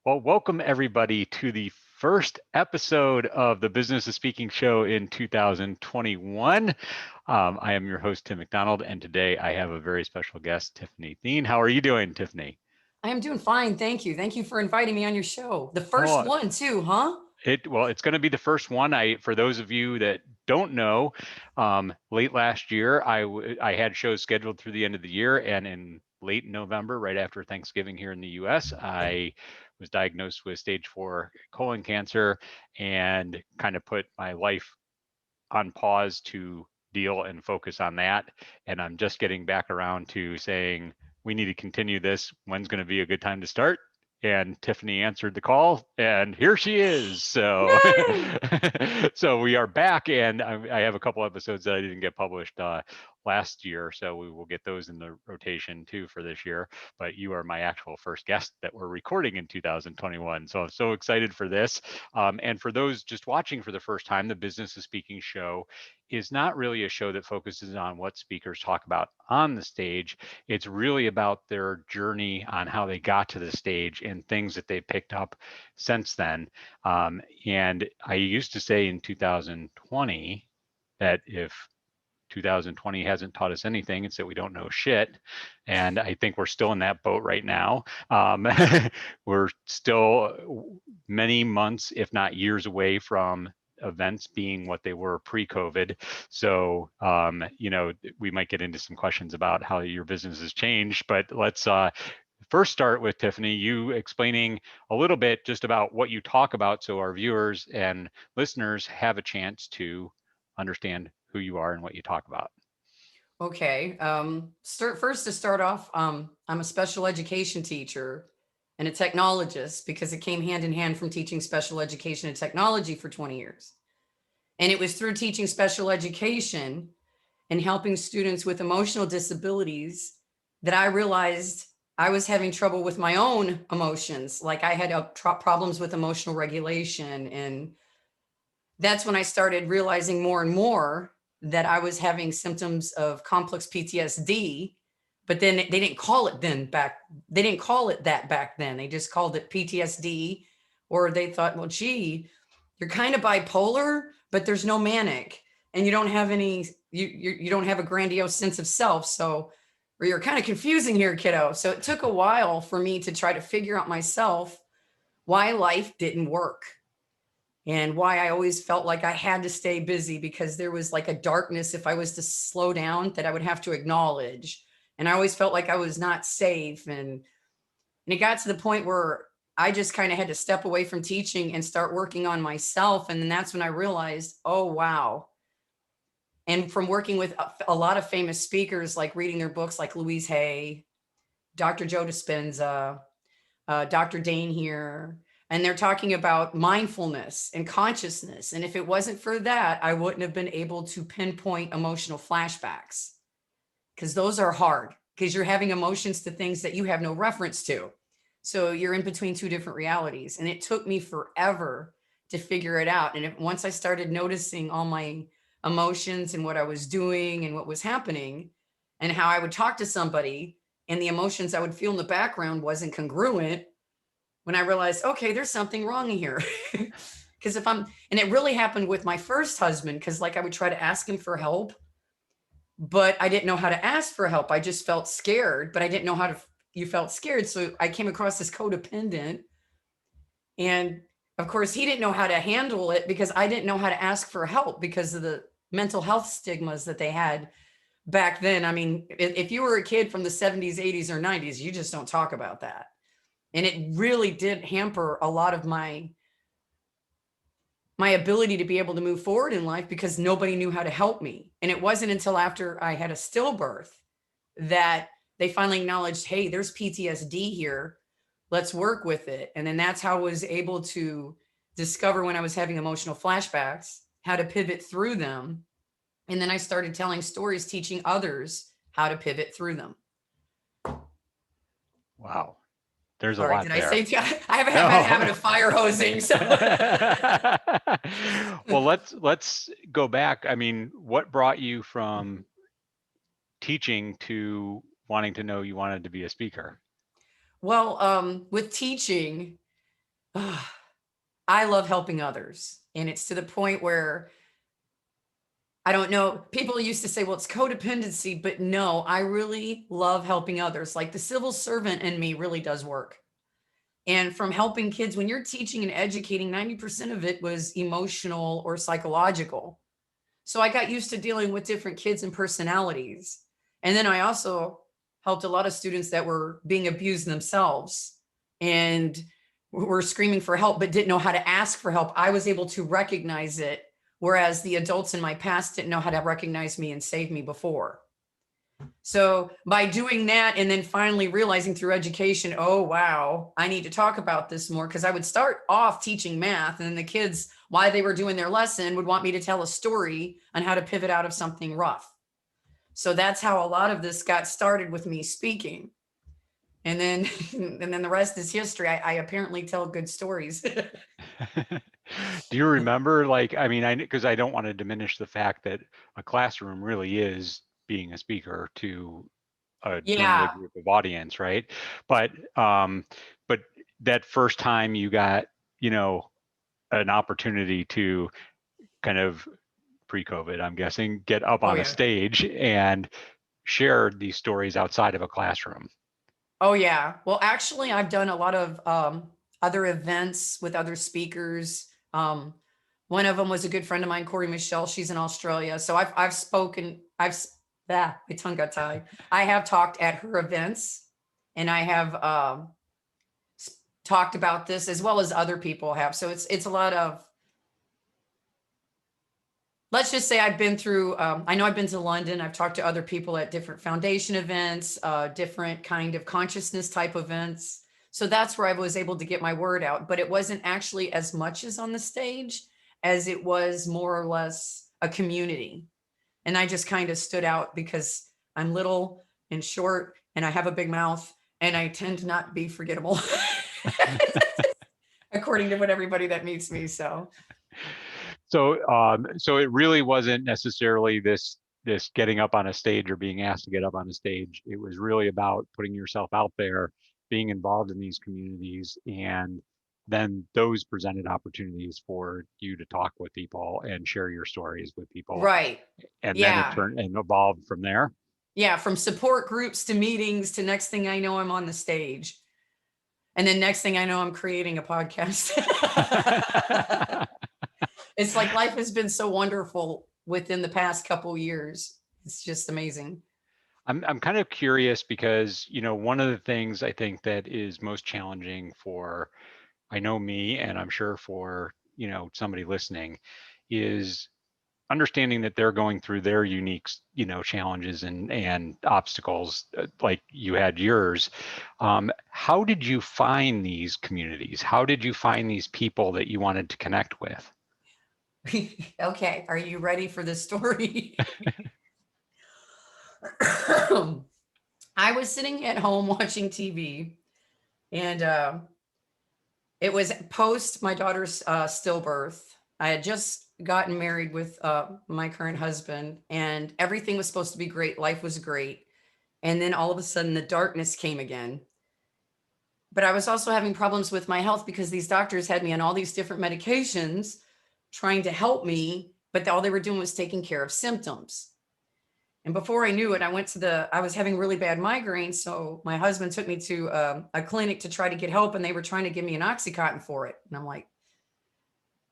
Well, welcome everybody to the first episode of the Business of Speaking show in 2021. I am your host, Tim McDonald, and today I have a very special guest, Tiffany Theen. How are you doing, Tiffany? I am doing fine. Thank you. Thank you for inviting me on your show. The first Oh, one too, huh? it's going to be the first one. For those of you that don't know, late last year, I had shows scheduled through the end of the year, and in late November, right after Thanksgiving here in the U.S., I was diagnosed with stage 4 colon cancer and kind of put my life on pause to deal and focus on that. And I'm just getting back around to saying, we need to continue this. When's going to be a good time to start? And Tiffany answered the call, and here she is. So, Yay! so we are back, and I have a couple episodes that I didn't get published last year, so we will get those in the rotation too for this year. But you are my actual first guest that we're recording in 2021, so I'm so excited for this. And for those just watching for the first time, the Business of Speaking show is not really a show that focuses on what speakers talk about on the stage. It's really about their journey on how they got to the stage and things that they picked up since then. And I used to say in 2020 that if 2020 hasn't taught us anything, it's that we don't know shit. And I think we're still in that boat right now. We're still many months, if not years, away from events being what they were pre-COVID. So, we might get into some questions about how your business has changed, but let's first start with Tiffany, you explaining a little bit just about what you talk about so our viewers and listeners have a chance to understand who you are and what you talk about. Okay. Start off. I'm a special education teacher and a technologist because it came hand in hand from teaching special education and technology for 20 years. And it was through teaching special education and helping students with emotional disabilities that I realized I was having trouble with my own emotions. Like I had problems with emotional regulation. And that's when I started realizing more and more that I was having symptoms of complex PTSD. But then they didn't call it they didn't call it that back then. They just called it PTSD, or they thought, well, gee, you're kind of bipolar, but there's no manic, and you don't have any, you don't have a grandiose sense of self. So, or you're kind of confusing here, kiddo. So it took a while for me to try to figure out myself why life didn't work and why I always felt like I had to stay busy, because there was like a darkness if I was to slow down that I would have to acknowledge. And I always felt like I was not safe. And it got to the point where I just kind of had to step away from teaching and start working on myself. And then that's when I realized, oh, wow. And from working with a lot of famous speakers, like reading their books, like Louise Hay, Dr. Joe Dispenza, Dr. Dane here, and they're talking about mindfulness and consciousness. And if it wasn't for that, I wouldn't have been able to pinpoint emotional flashbacks, because those are hard, because you're having emotions to things that you have no reference to. So you're in between two different realities. And it took me forever to figure it out. And once I started noticing all my emotions and what I was doing and what was happening, and how I would talk to somebody and the emotions I would feel in the background wasn't congruent, when I realized, okay, there's something wrong here. Because and it really happened with my first husband, because like I would try to ask him for help, but I didn't know how to ask for help. I just felt scared, but I didn't know how to, you felt scared. So I came across this codependent. And of course, he didn't know how to handle it because I didn't know how to ask for help because of the mental health stigmas that they had back then. I mean, if you were a kid from the 70s, 80s, or 90s, you just don't talk about that. And it really did hamper a lot of my ability to be able to move forward in life, because nobody knew how to help me. And it wasn't until after I had a stillbirth that they finally acknowledged, hey, there's PTSD here. Let's work with it. And then that's how I was able to discover, when I was having emotional flashbacks, how to pivot through them. And then I started telling stories, teaching others how to pivot through them. Wow, there's a Sorry, lot did I there. say, I have a habit No. of fire hosing. So Well, let's go back. I mean, what brought you from teaching to wanting to know you wanted to be a speaker? well, with teaching, I love helping others. And it's to the point where I don't know. People used to say, well, it's codependency, but no, I really love helping others. Like the civil servant in me really does work. And from helping kids, when you're teaching and educating, 90% of it was emotional or psychological. So I got used to dealing with different kids and personalities. And then I also helped a lot of students that were being abused themselves and were screaming for help, but didn't know how to ask for help. I was able to recognize it, whereas the adults in my past didn't know how to recognize me and save me before. So by doing that and then finally realizing through education, oh, wow, I need to talk about this more, because I would start off teaching math and then the kids, while they were doing their lesson, would want me to tell a story on how to pivot out of something rough. So that's how a lot of this got started with me speaking. And then and then the rest is history. I apparently tell good stories. Do you remember, like, I mean, because I don't want to diminish the fact that a classroom really is being a speaker to a limited Yeah. group of audience, right? But but that first time you got, you know, an opportunity to kind of pre-COVID, I'm guessing, get up Oh on a yeah. stage and share these stories outside of a classroom. Oh yeah. Well, actually, I've done a lot of other events with other speakers. One of them was a good friend of mine, Corey Michelle. She's in Australia, so I've spoken. My tongue got tied. I have talked at her events, and I have talked about this as well as other people have. So it's a lot of, let's just say I've been through, I know I've been to London. I've talked to other people at different foundation events, different kind of consciousness type events. So that's where I was able to get my word out, but it wasn't actually as much as on the stage as it was more or less a community. And I just kind of stood out because I'm little and short and I have a big mouth and I tend to not be forgettable according to what everybody that meets me. So So it really wasn't necessarily this getting up on a stage or being asked to get up on a stage. It was really about putting yourself out there, being involved in these communities, and then those presented opportunities for you to talk with people and share your stories with people. right. And then it Yeah. turned and evolved from there. Yeah, from support groups to meetings to next thing I know, I'm on the stage. And then next thing I know, I'm creating a podcast. It's like life has been so wonderful within the past couple years. It's just amazing. I'm kind of curious because, you know, one of the things I think that is most challenging for, I know me, and I'm sure for, you know, somebody listening, is understanding that they're going through their unique, you know, challenges and obstacles, like you had yours. How did you find these communities? How did you find these people that you wanted to connect with? Okay, are you ready for this story? I was sitting at home watching TV, and it was post my daughter's stillbirth. I had just gotten married with my current husband, and everything was supposed to be great. Life was great. And then all of a sudden, the darkness came again. But I was also having problems with my health because these doctors had me on all these different medications trying to help me, but all they were doing was taking care of symptoms. And before I knew it, I was having really bad migraines. So my husband took me to a clinic to try to get help, and they were trying to give me an Oxycontin for it. And I'm like,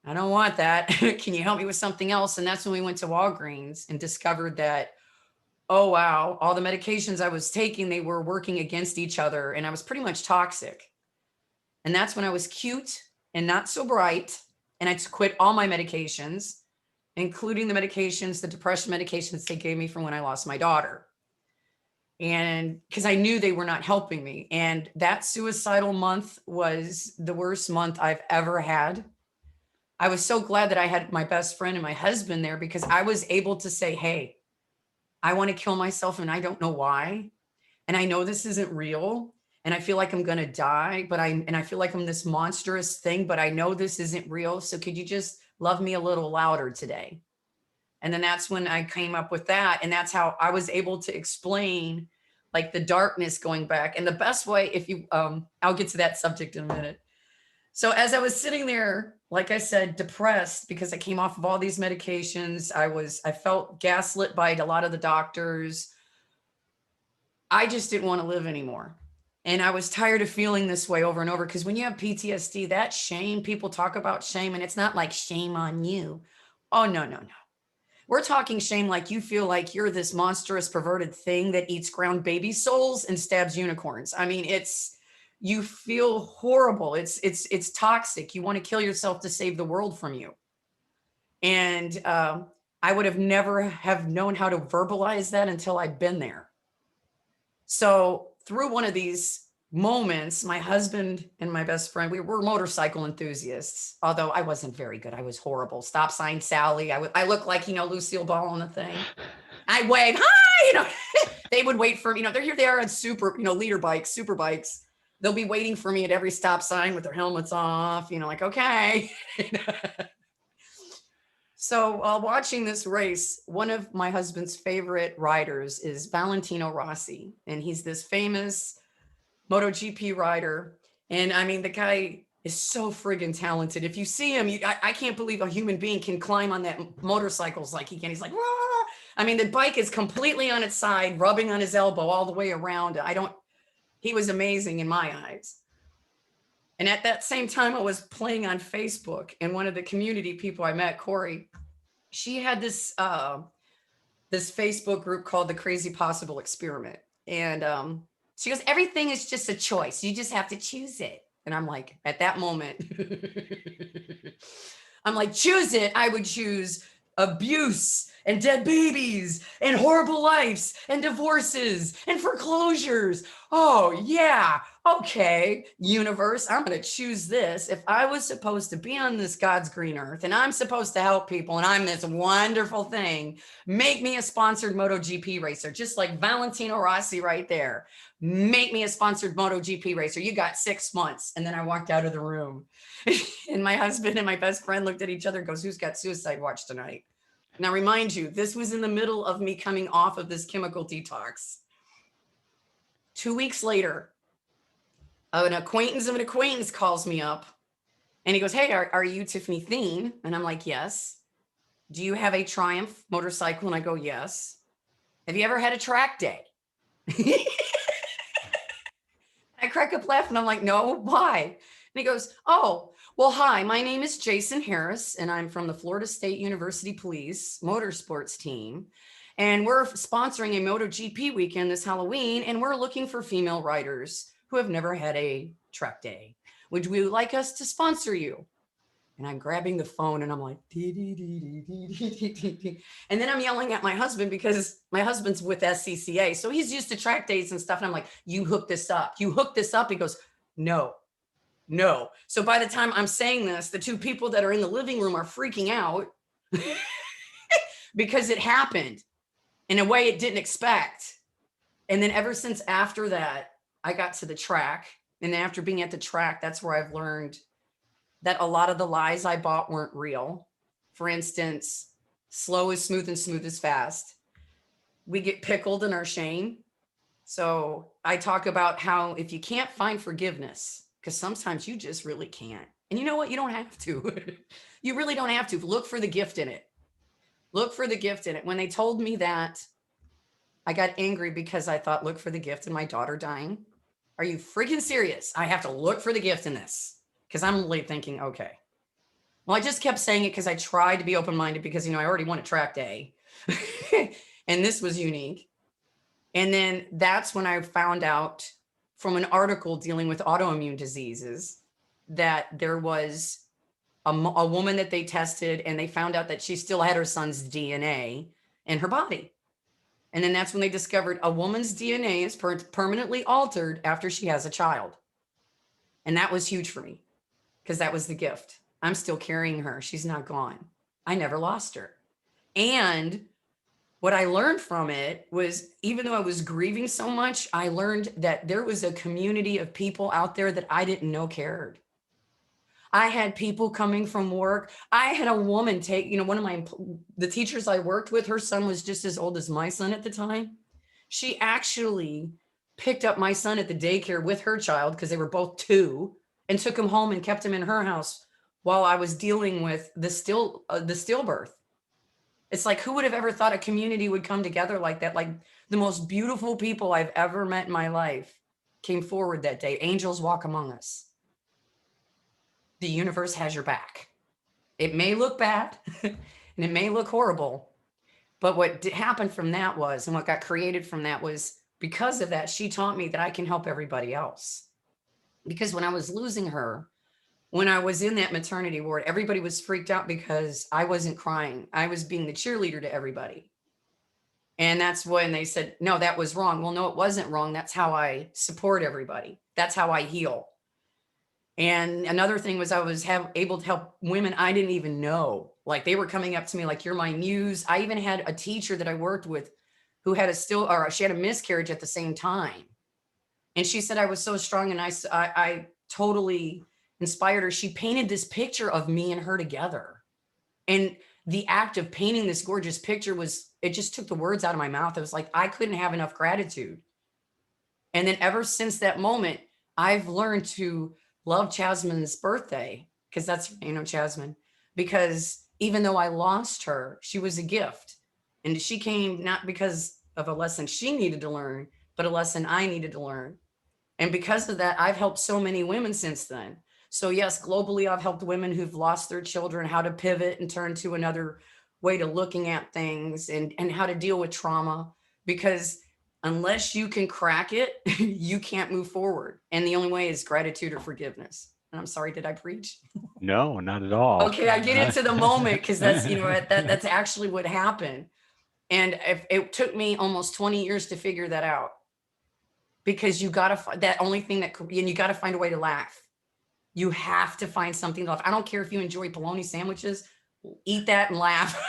I don't want that. Can you help me with something else? And that's when we went to Walgreens and discovered that, oh, wow, all the medications I was taking, they were working against each other. And I was pretty much toxic. And that's when I was cute and not so bright. And I quit all my medications, including the medications, the depression medications they gave me from when I lost my daughter. And because I knew they were not helping me. And that suicidal month was the worst month I've ever had. I was so glad that I had my best friend and my husband there, because I was able to say, hey, I want to kill myself and I don't know why. And I know this isn't real. And I feel like I'm going to die, I feel like I'm this monstrous thing, but I know this isn't real. So could you just love me a little louder today? And then that's when I came up with that. And that's how I was able to explain like the darkness going back. And the best way, if you, I'll get to that subject in a minute. So as I was sitting there, like I said, depressed because I came off of all these medications, I felt gaslit by a lot of the doctors. I just didn't want to live anymore. And I was tired of feeling this way over and over because when you have PTSD, that shame, people talk about shame, and it's not like shame on you. Oh, no, no, no. We're talking shame like you feel like you're this monstrous, perverted thing that eats ground baby souls and stabs unicorns. I mean, you feel horrible. It's toxic. You want to kill yourself to save the world from you. And I would have never have known how to verbalize that until I'd been there. So through one of these moments, my husband and my best friend, we were motorcycle enthusiasts, although I wasn't very good. I was horrible. Stop sign Sally. I look like, Lucille Ball on the thing. I wave, hi, they would wait for me, here they are on super, leader bikes, super bikes. They'll be waiting for me at every stop sign with their helmets off, like, okay. So while watching this race, one of my husband's favorite riders is Valentino Rossi, and he's this famous MotoGP rider. And I mean, the guy is so friggin' talented. If you see him, I can't believe a human being can climb on that motorcycles like he can. He's like, wah! I mean, the bike is completely on its side, rubbing on his elbow all the way around. He was amazing in my eyes. And at that same time, I was playing on Facebook, and one of the community people I met, Corey, she had this Facebook group called the Crazy Possible Experiment. And she goes, everything is just a choice. You just have to choose it. And I'm like, at that moment, I'm like, choose it. I would choose abuse and dead babies and horrible lives and divorces and foreclosures. Oh, yeah. Okay, universe, I'm going to choose this. If I was supposed to be on this God's green earth and I'm supposed to help people and I'm this wonderful thing, make me a sponsored MotoGP racer, just like Valentino Rossi right there. Make me a sponsored MotoGP racer. You got 6 months. And then I walked out of the room and my husband and my best friend looked at each other and goes, who's got suicide watch tonight? Now, remind you, this was in the middle of me coming off of this chemical detox. 2 weeks later, an acquaintance of an acquaintance calls me up and he goes, hey, are you Tiffany Theen? And I'm like, yes. Do you have a Triumph motorcycle? And I go, yes. Have you ever had a track day? I crack up laughing. I'm like, no, why? And he goes, oh, well, hi, my name is Jason Harris, and I'm from the Florida State University Police Motorsports team. And we're sponsoring a MotoGP weekend this Halloween, and we're looking for female riders who have never had a track day. Would you like us to sponsor you? And I'm grabbing the phone and I'm like, dee, dee, dee, dee, dee, dee, dee, dee. And then I'm yelling at my husband because my husband's with SCCA. So he's used to track days and stuff. And I'm like, you hook this up. You hook this up. He goes, no. So by the time I'm saying this, the two people that are in the living room are freaking out because it happened in a way it didn't expect. And then ever since after that, I got to the track. And then after being at the track, that's where I've learned that a lot of the lies I bought weren't real. For instance, slow is smooth and smooth is fast. We get pickled in our shame. So I talk about how if you can't find forgiveness, because sometimes you just really can't. And you know what? You don't have to. You really don't have to. Look for the gift in it. Look for the gift in it. When they told me that, I got angry because I thought, look for the gift in my daughter dying. Are you freaking serious? I have to look for the gift in this. Because I'm really thinking, okay. Well, I just kept saying it because I tried to be open-minded because, I already won a track day. And this was unique. And then that's when I found out from an article dealing with autoimmune diseases that there was a woman that they tested and they found out that she still had her son's DNA in her body. And then that's when they discovered a woman's DNA is permanently altered after she has a child. And that was huge for me. Because that was the gift. I'm still carrying her. She's not gone. I never lost her. And what I learned from it was, even though I was grieving so much, I learned that there was a community of people out there that I didn't know cared. I had people coming from work. I had a woman take, one of the teachers I worked with, her son was just as old as my son at the time. She actually picked up my son at the daycare with her child because they were both 2. and took him home and kept him in her house while I was dealing with the stillbirth. It's like, who would have ever thought a community would come together like that? Like the most beautiful people I've ever met in my life came forward that day. Angels walk among us. The universe has your back. It may look bad and it may look horrible, but what happened from that was, and what got created from that was, because of that, she taught me that I can help everybody else. Because when I was losing her, when I was in that maternity ward, everybody was freaked out because I wasn't crying. I was being the cheerleader to everybody. And that's when they said, no, that was wrong. Well, no, it wasn't wrong. That's how I support everybody. That's how I heal. And another thing was, I was able to help women I didn't even know. Like, they were coming up to me like, you're my muse. I even had a teacher that I worked with who had she had a miscarriage at the same time. And she said I was so strong, and I totally inspired her. She painted this picture of me and her together. And the act of painting this gorgeous picture it just took the words out of my mouth. It was like, I couldn't have enough gratitude. And then ever since that moment, I've learned to love Jasmine's birthday, because that's, Jasmine, because even though I lost her, she was a gift. And she came not because of a lesson she needed to learn, but a lesson I needed to learn. And because of that, I've helped so many women since then. So yes, globally, I've helped women who've lost their children, how to pivot and turn to another way to looking at things, and how to deal with trauma. Because unless you can crack it, you can't move forward. And the only way is gratitude or forgiveness. And I'm sorry, did I preach? No, not at all. Okay, I get into the moment, because that's, that's actually what happened. And it took me almost 20 years to figure that out. Because you got to, that only thing that, and you got to find a way to laugh. You have to find something to laugh. I don't care if you enjoy bologna sandwiches, eat that and laugh.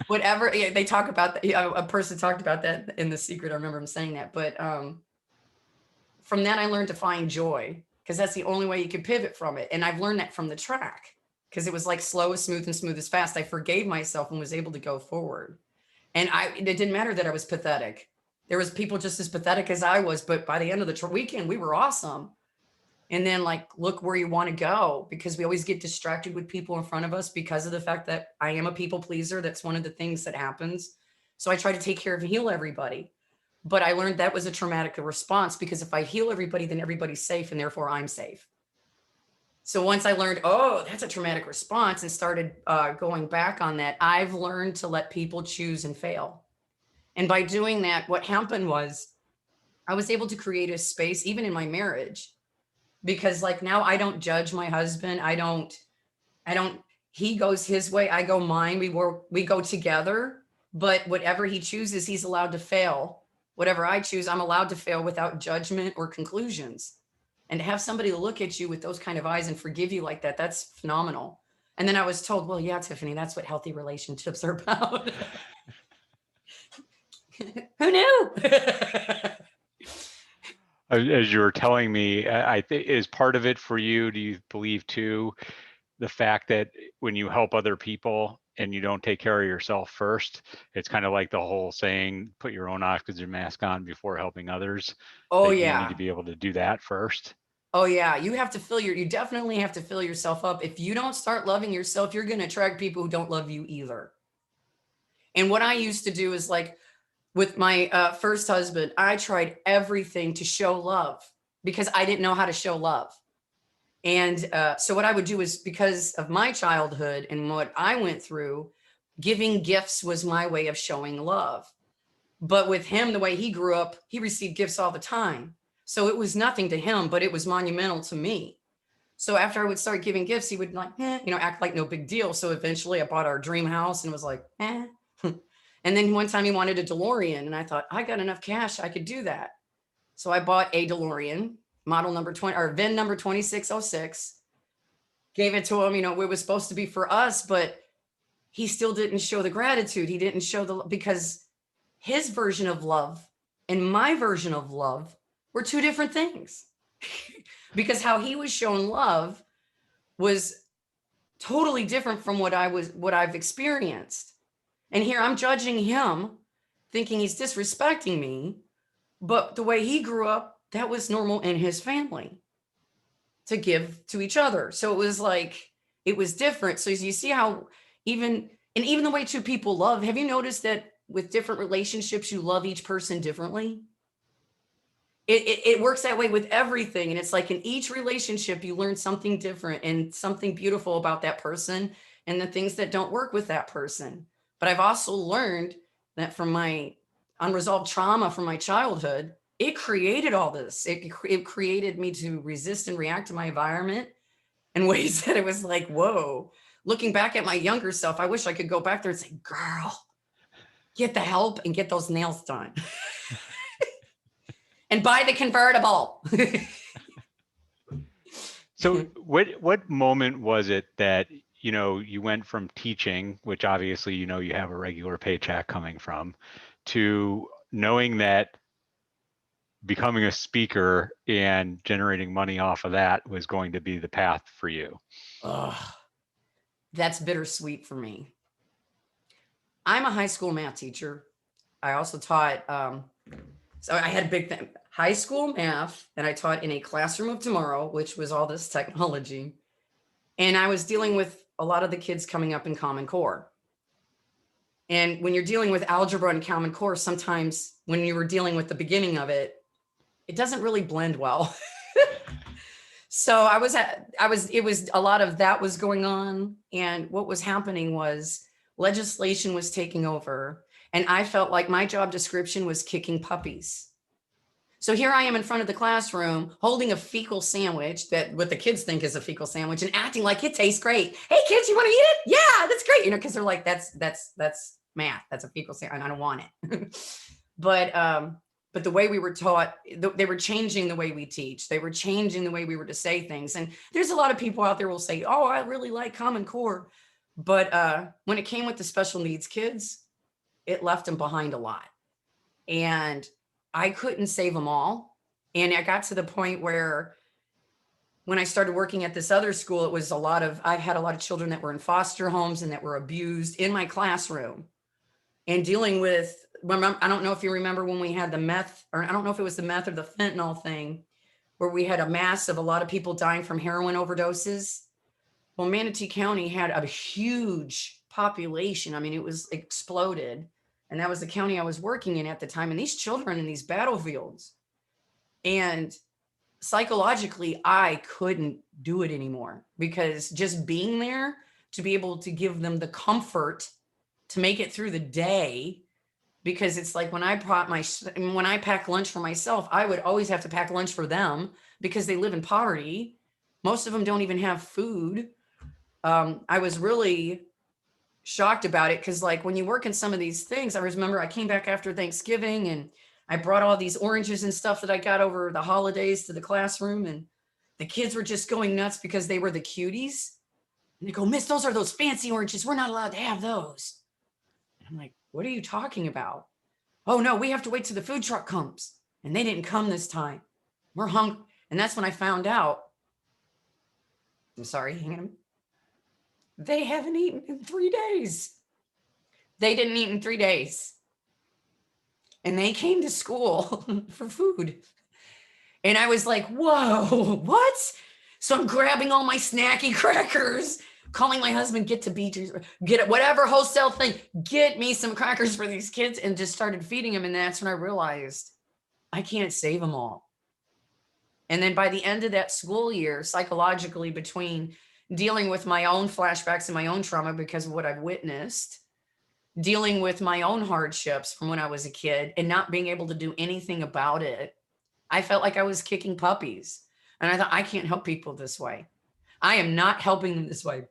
Whatever they talk about, a person talked about that in The Secret. I remember him saying that. But from that, I learned to find joy, because that's the only way you can pivot from it. And I've learned that from the track, because it was like slow is smooth and smooth is fast. I forgave myself and was able to go forward. And it didn't matter that I was pathetic. There was people just as pathetic as I was, but by the end of the weekend, we were awesome. And then, like, look where you want to go, because we always get distracted with people in front of us because of the fact that I am a people pleaser. That's one of the things that happens. So I try to take care of and heal everybody. But I learned that was a traumatic response, because if I heal everybody, then everybody's safe, and therefore I'm safe. So once I learned, oh, that's a traumatic response, and started going back on that, I've learned to let people choose and fail. And by doing that, what happened was I was able to create a space, even in my marriage, because like now I don't judge my husband. I don't, he goes his way, I go mine. We go together, but whatever he chooses, he's allowed to fail. Whatever I choose, I'm allowed to fail without judgment or conclusions. And to have somebody look at you with those kind of eyes and forgive you like that, that's phenomenal. And then I was told, well, yeah, Tiffany, that's what healthy relationships are about. Who knew? As you were telling me, I think, is part of it for you, do you believe too, the fact that when you help other people and you don't take care of yourself first, it's kind of like the whole saying, put your own oxygen mask on before helping others, Oh that you need to yeah. be able to do that first? Oh yeah. You definitely have to fill yourself up. If you don't start loving yourself, you're going to attract people who don't love you either. And what I used to do is, like, with my first husband, I tried everything to show love, because I didn't know how to show love. And so what I would do is, because of my childhood and what I went through, giving gifts was my way of showing love. But with him, the way he grew up, he received gifts all the time. So it was nothing to him, but it was monumental to me. So after I would start giving gifts, he would, like, act like no big deal. So eventually I bought our dream house and was like, eh. And then one time he wanted a DeLorean, and I thought, I got enough cash, I could do that. So I bought a DeLorean, model number 20, or VIN number 2606, gave it to him. It was supposed to be for us, but he still didn't show the gratitude. He didn't show because his version of love and my version of love were two different things. Because how he was shown love was totally different from what I've experienced. And here I'm judging him, thinking he's disrespecting me. But the way he grew up, that was normal in his family. to give to each other. So it was like, it was different. So you see how even the way two people love, have you noticed that with different relationships, you love each person differently? It works that way with everything. And it's like in each relationship, you learn something different and something beautiful about that person and the things that don't work with that person. But I've also learned that from my unresolved trauma from my childhood, it created all this. It created me to resist and react to my environment in ways that it was like, whoa. Looking back at my younger self, I wish I could go back there and say, girl, get the help and get those nails done and buy the convertible. So what moment was it that, you went from teaching, which obviously, you have a regular paycheck coming from, to knowing that becoming a speaker and generating money off of that was going to be the path for you? Ugh, that's bittersweet for me. I'm a high school math teacher. I also taught, so I had a big thing, high school math, and I taught in a classroom of tomorrow, which was all this technology. And I was dealing with a lot of the kids coming up in Common Core. And when you're dealing with algebra and Common Core, sometimes when you were dealing with the beginning of it, it doesn't really blend well. So it was a lot of that was going on. And what was happening was legislation was taking over. And I felt like my job description was kicking puppies. So here I am in front of the classroom holding a fecal sandwich that what the kids think is a fecal sandwich and acting like it tastes great. Hey kids, you want to eat it? Yeah, that's great. Because they're like, that's math. That's a fecal sandwich. And I don't want it. But the way we were taught, they were changing the way we teach. They were changing the way we were to say things. And there's a lot of people out there will say, oh, I really like Common Core. But when it came with the special needs kids, it left them behind a lot. And I couldn't save them all. And I got to the point where when I started working at this other school, it was I had a lot of children that were in foster homes and that were abused in my classroom and dealing with, I don't know if you remember when we had the meth, or I don't know if it was the meth or the fentanyl thing, where we had a mass of a lot of people dying from heroin overdoses. Well, Manatee County had a huge population. I mean, it was exploded. And that was the county I was working in at the time. And these children in these battlefields. And psychologically, I couldn't do it anymore because just being there to be able to give them the comfort to make it through the day, because it's like when I pack lunch for myself, I would always have to pack lunch for them because they live in poverty. Most of them don't even have food. I was really shocked about it because like when you work in some of these things, I remember I came back after Thanksgiving and I brought all these oranges and stuff that I got over the holidays to the classroom, and the kids were just going nuts because they were the cuties. And they go, Miss, those are those fancy oranges. We're not allowed to have those. And I'm like, what are you talking about? Oh no, we have to wait till the food truck comes. And they didn't come this time. We're hungry. And that's when I found out. I'm sorry, hang on. They haven't eaten in 3 days. They didn't eat in 3 days. And they came to school for food. And I was like, whoa, what? So I'm grabbing all my snacky crackers, calling my husband, get to Beatrice, get it, whatever wholesale thing, get me some crackers for these kids, and just started feeding them. And that's when I realized I can't save them all. And then by the end of that school year, psychologically, between dealing with my own flashbacks and my own trauma because of what I've witnessed, dealing with my own hardships from when I was a kid and not being able to do anything about it, I felt like I was kicking puppies. And I thought, I can't help people this way. I am not helping them this way,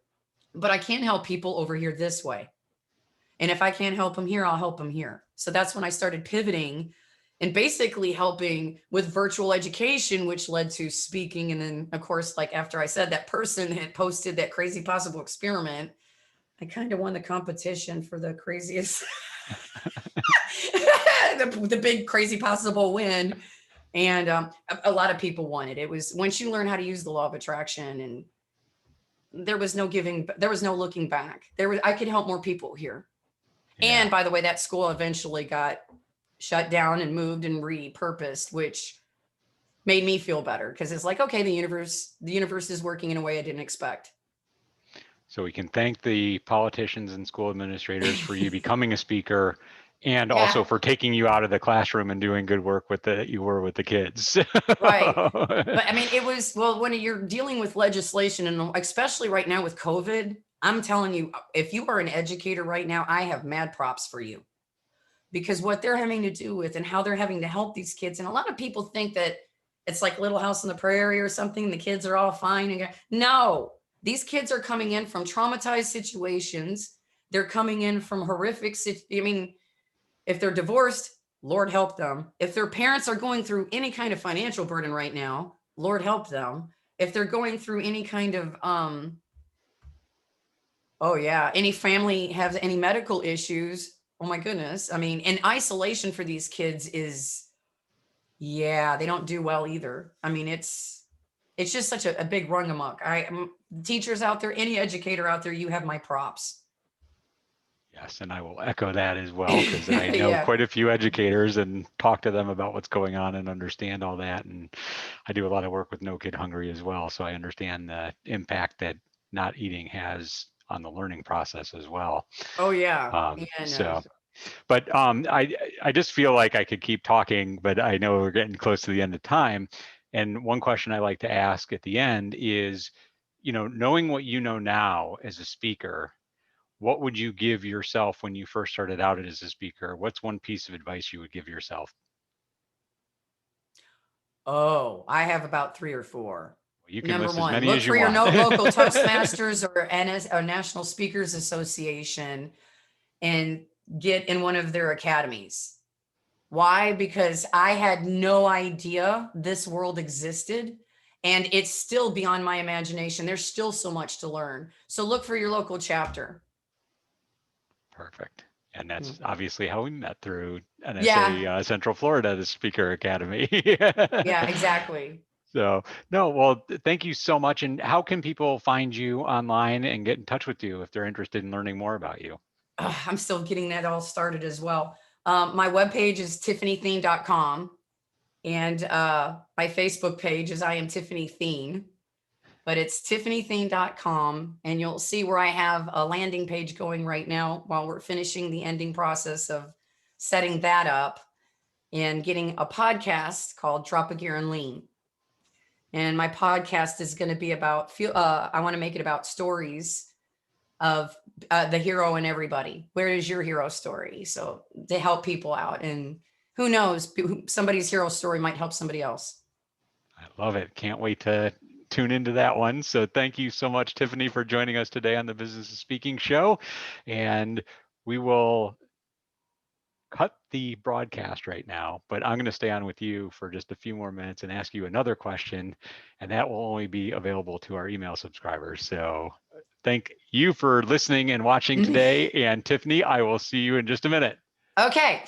but I can help people over here this way. And if I can't help them here, I'll help them here. So that's when I started pivoting and basically helping with virtual education, which led to speaking. And then, of course, like after I said that person had posted that crazy possible experiment, I kind of won the competition for the craziest, the big crazy possible win. And a lot of people won it. It was once you learn how to use the law of attraction, and there was no looking back. I could help more people here. Yeah. And by the way, that school eventually got shut down and moved and repurposed, which made me feel better because it's like, okay, the universe is working in a way I didn't expect. So we can thank the politicians and school administrators for you becoming a speaker and Yeah, also for taking you out of the classroom and doing good work with the you were with the kids. right. But I mean, it was, well, when you're dealing with legislation, and especially right now with COVID, I'm telling you, if you are an educator right now, I have mad props for you, because what they're having to do with and how they're having to help these kids. And a lot of people think that it's like Little House on the Prairie or something. The kids are all fine. No, these kids are coming in from traumatized situations. They're coming in from horrific. I mean, if they're divorced, Lord help them. If their parents are going through any kind of financial burden right now, Lord help them. If they're going through any kind of oh yeah, any family has any medical issues, oh my goodness. I mean, and isolation for these kids is, yeah, they don't do well either. I mean, it's just such a big rung amok. Teachers out there, any educator out there, you have my props. Yes, and I will echo that as well because I know Yeah. quite a few educators and talk to them about what's going on and understand all that. And I do a lot of work with No Kid Hungry as well, so I understand the impact that not eating has on the learning process as well. Oh yeah. Um, Yeah, no. so, but I just feel like I could keep talking, but I know we're getting close to the end of time. And one question I like to ask at the end is, knowing what you know now as a speaker, what would you give yourself when you first started out as a speaker? What's one piece of advice you would give yourself? Oh, I have about 3 or 4. You can Number list as 1, many look as you for your want. local Toastmasters or or National Speakers Association and get in one of their academies. Why? Because I had no idea this world existed, and it's still beyond my imagination. There's still so much to learn. So look for your local chapter. Perfect. And that's Mm. obviously how we met through Yeah, NSA Central Florida, the Speaker Academy. yeah, exactly. So, no, well, thank you so much. And how can people find you online and get in touch with you if they're interested in learning more about you? I'm still getting that all started as well. My webpage is tiffanytheen.com, and my Facebook page is I am Tiffany Theen, but it's tiffanytheen.com, and you'll see where I have a landing page going right now while we're finishing the ending process of setting that up and getting a podcast called Drop a Gear and Lean. And my podcast is going to be about I want to make it about stories of the hero and everybody. Where is your hero story? So to help people out, and who knows, somebody's hero story might help somebody else. I love it. Can't wait to tune into that one. So, thank you so much, Tiffany, for joining us today on the Business of Speaking show. And we will cut the broadcast right now, but I'm going to stay on with you for just a few more minutes and ask you another question, and that will only be available to our email subscribers. So thank you for listening and watching today. And Tiffany, I will see you in just a minute. Okay.